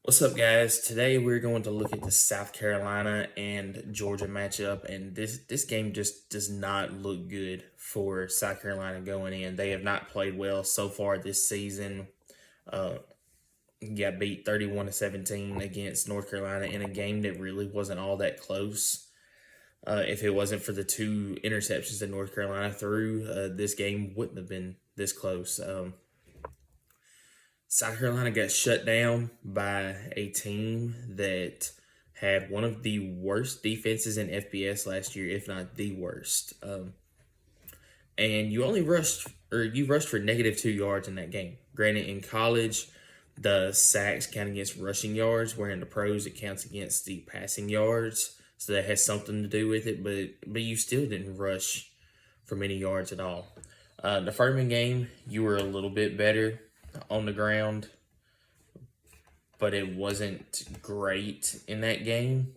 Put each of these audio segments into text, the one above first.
What's up, guys? Today we're going to look at the South Carolina and Georgia matchup, and this game just does not look good for South Carolina going in. They have not played well so far this season. Uh, got beat 31-17 against North Carolina in a game that really wasn't all that close. If it wasn't for the two interceptions that North Carolina threw, this game wouldn't have been this close. South Carolina got shut down by a team that had one of the worst defenses in FBS last year, if not the worst. And you rushed for -2 yards in that game. Granted, in college, the sacks count against rushing yards, where in the pros it counts against the passing yards. So that has something to do with it, but you still didn't rush for many yards at all. The Furman game, you were a little bit better on the ground, but it wasn't great in that game.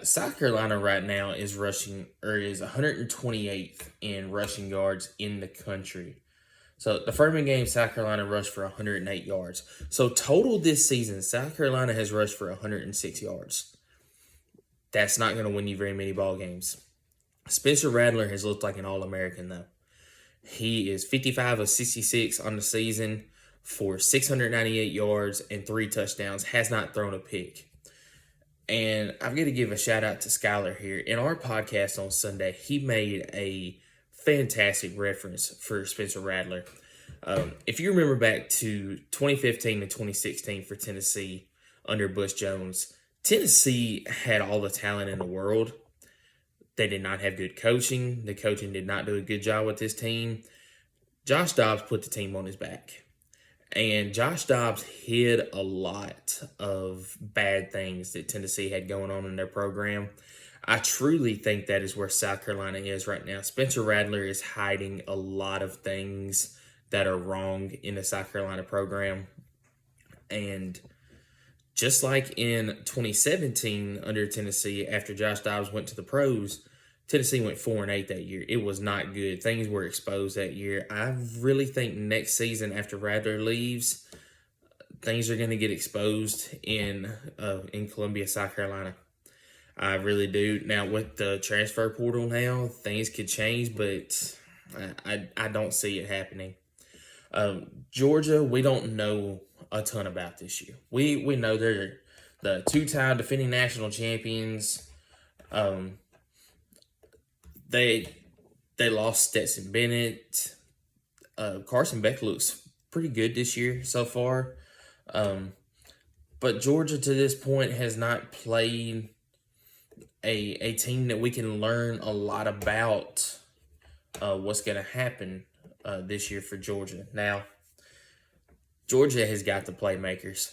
South Carolina right now is 128th in rushing yards in the country. So the Furman game, South Carolina rushed for 108 yards. So total this season, South Carolina has rushed for 106 yards. That's not going to win you very many ball games. Spencer Rattler has looked like an All-American, though. He is 55 of 66 on the season for 698 yards and 3 touchdowns, has not thrown a pick. And I've got to give a shout out to Skylar here. In our podcast on Sunday, he made a fantastic reference for Spencer Rattler. If you remember back to 2015 and 2016 for Tennessee under Bush Jones, Tennessee had all the talent in the world. They did not have good coaching. The coaching did not do a good job with this team. Josh Dobbs put the team on his back. And Josh Dobbs hid a lot of bad things that Tennessee had going on in their program. I truly think that is where South Carolina is right now. Spencer Rattler is hiding a lot of things that are wrong in the South Carolina program. And just like in 2017 under Tennessee, after Josh Dobbs went to the pros, Tennessee went 4-8 that year. It was not good. Things were exposed that year. I really think next season, after Rattler leaves, things are going to get exposed in Columbia, South Carolina. I really do. Now, with the transfer portal now, things could change, but I don't see it happening. Georgia, we don't know a ton about this year. We know they're the two-time defending national champions. They lost Stetson Bennett. Carson Beck looks pretty good this year so far. But Georgia to this point has not played a team that we can learn a lot about what's going to happen this year for Georgia. Now, Georgia has got the playmakers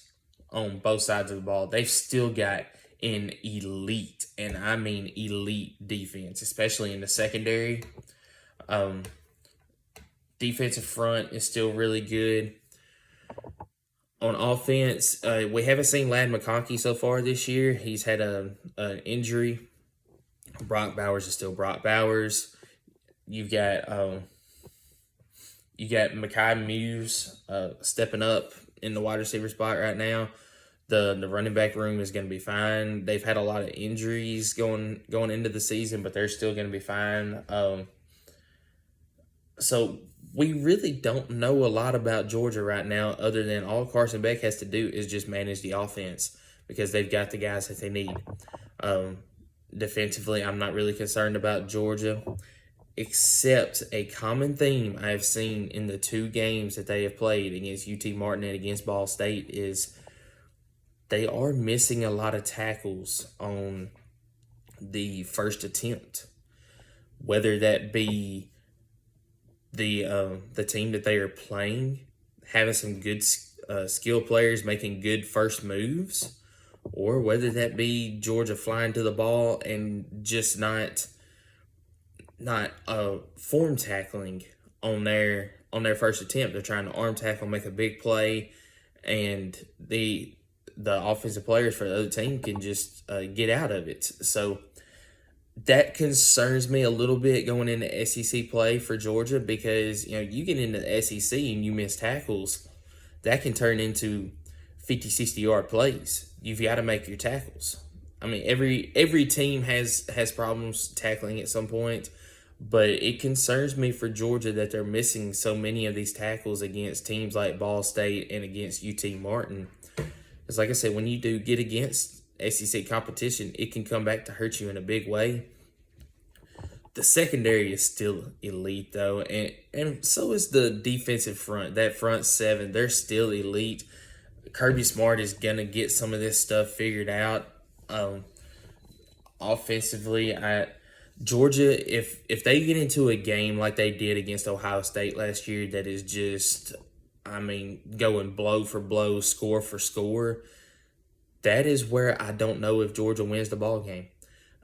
on both sides of the ball. They've still got an elite, and I mean elite defense, especially in the secondary. Defensive front is still really good. On offense, we haven't seen Lad McConkey so far this year. He's had an injury. Brock Bowers is still Brock Bowers. You've got Mekhi Muse stepping up in the wide receiver spot right now. The running back room is going to be fine. They've had a lot of injuries going into the season, but they're still going to be fine. So we really don't know a lot about Georgia right now, other than all Carson Beck has to do is just manage the offense because they've got the guys that they need. Defensively, I'm not really concerned about Georgia, except a common theme I've seen in the 2 games that they have played against UT Martin and against Ball State is they are missing a lot of tackles on the first attempt, whether that be the team that they are playing having some good skill players making good first moves, or whether that be Georgia flying to the ball and just not form tackling on their first attempt. They're trying to arm tackle, make a big play, and the offensive players for the other team can just get out of it. So that concerns me a little bit going into SEC play for Georgia, because you get into the SEC and you miss tackles, that can turn into 50, 60-yard plays. You've got to make your tackles. I mean, every team has problems tackling at some point, but it concerns me for Georgia that they're missing so many of these tackles against teams like Ball State and against UT Martin. Because like I said, when you do get against SEC competition, it can come back to hurt you in a big way. The secondary is still elite, though, and so is the defensive front. That front seven, they're still elite. Kirby Smart is going to get some of this stuff figured out. Offensively, Georgia, if they get into a game like they did against Ohio State last year that is just, I mean, going blow for blow, score for score, that is where I don't know if Georgia wins the ball game.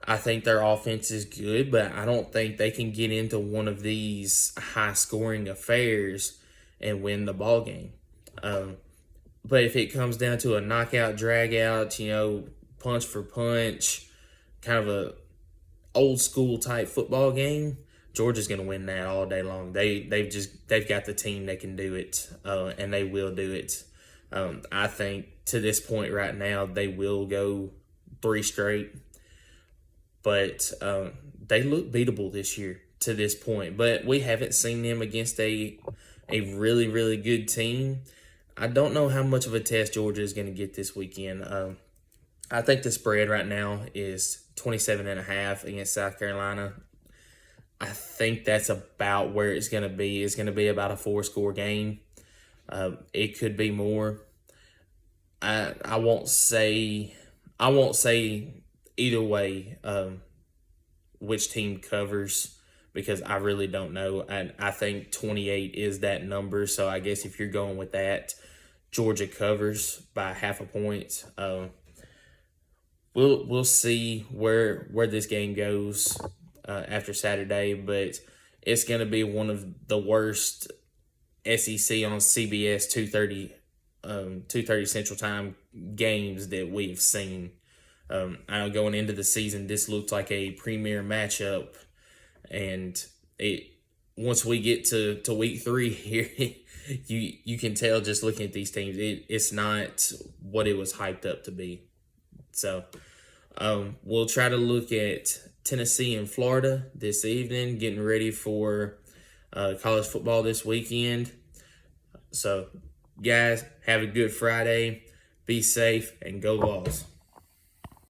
I think their offense is good, but I don't think they can get into one of these high-scoring affairs and win the ball game. But if it comes down to a knockout, drag-out, punch for punch, kind of a old-school type football game, Georgia's going to win that all day long. They've got the team that can do it, and they will do it. I think to this point right now, they will go 3 straight. But they look beatable this year to this point. But we haven't seen them against a really, really good team. I don't know how much of a test Georgia is going to get this weekend. I think the spread right now is 27.5 against South Carolina. I think that's about where it's going to be. It's going to be about a 4-score game. It could be more. I won't say either way which team covers, because I really don't know. And I think 28 is that number. So I guess if you're going with that, Georgia covers by half a point. We'll see where this game goes after Saturday, but it's going to be one of the worst SEC on CBS 2:30 Central Time games that we've seen. I know going into the season, this looked like a premier matchup, and once we get to week 3 here, you can tell just looking at these teams, it's not what it was hyped up to be. So we'll try to look at Tennessee and Florida this evening, getting ready for college football this weekend. So guys, have a good Friday, be safe, and go Vols.